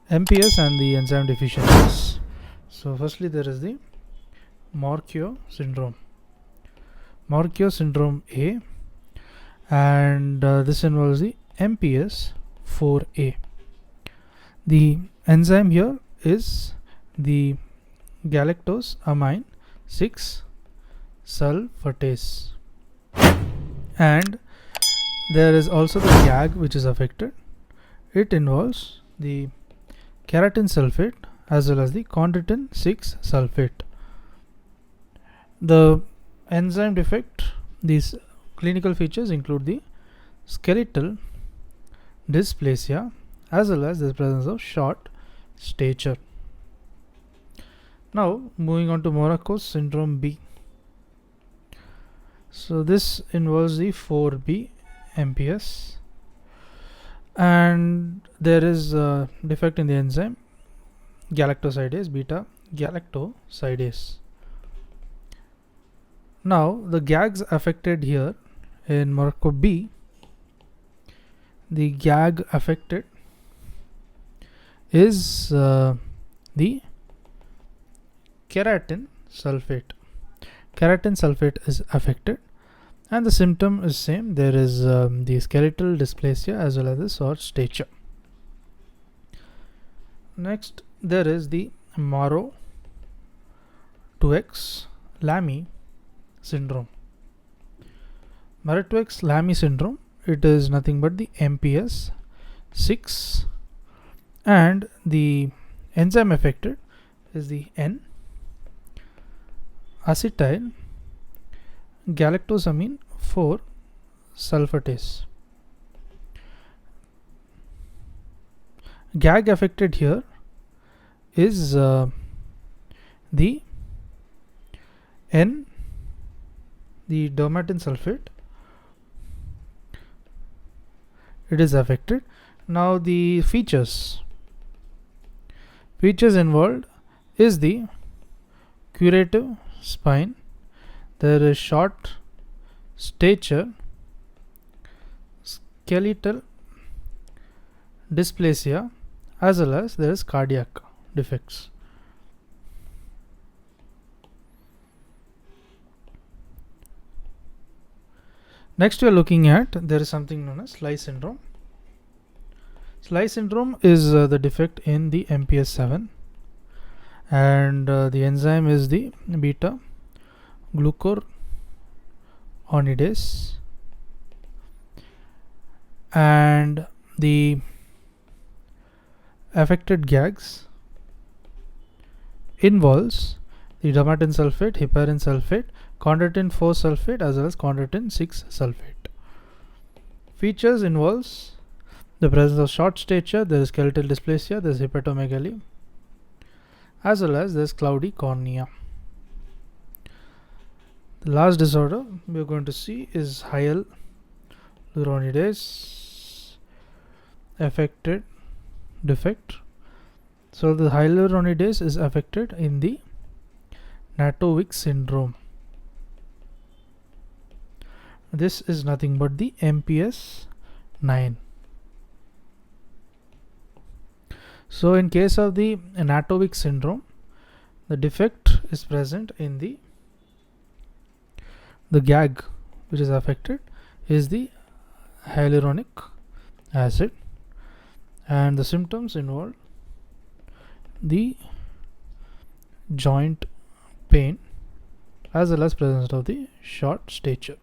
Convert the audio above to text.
MPS and the enzyme deficiencies. So firstly there is the Morquio syndrome. Morquio syndrome A, and this involves the MPS 4A. The enzyme here is the galactosamine 6 sulfatase, and there is also the GAG which is affected. It involves the keratin sulfate as well as the chondroitin 6 sulfate. The enzyme defect, these clinical features include the skeletal dysplasia as well as the presence of short stature. Now moving on to Morquio syndrome B. So this involves the 4B MPS, and there is a defect in the enzyme galactosidase, beta galactosidase. Now the GAGs affected here in Morquio B, the GAG affected is the keratin sulfate. Keratin sulfate is affected, and the symptom is same. There is the skeletal dysplasia as well as the short stature. Next there is the Morrow 2X Lamy syndrome. Morrow 2X Lamy syndrome, it is nothing but the MPS 6, and the enzyme affected is the N acetyl galactosamine 4 sulfatase. GAG affected here is the N, the dermatin sulfate, it is affected. Now the features involved is the curative spine, there is short stature, skeletal dysplasia, as well as there is cardiac defects. Next we are looking at, there is something known as Sly syndrome. Sly syndrome is the defect in the MPS 7, and the enzyme is the beta glucuronidase, and the affected GAGs involves the dermatin sulfate, heparin sulfate, chondroitin 4 sulfate as well as chondroitin 6 sulfate. Features involves the presence of short stature, there is skeletal dysplasia, there is hepatomegaly, as well as there is cloudy cornea. The last disorder we are going to see is hyaluronidase affected defect. So the hyaluronidase is affected in the Natovic syndrome. This is nothing but the MPS 9. So in case of the Natovic syndrome, the defect is present in the GAG which is affected is the hyaluronic acid, and the symptoms involve the joint pain as well as presence of the short stature.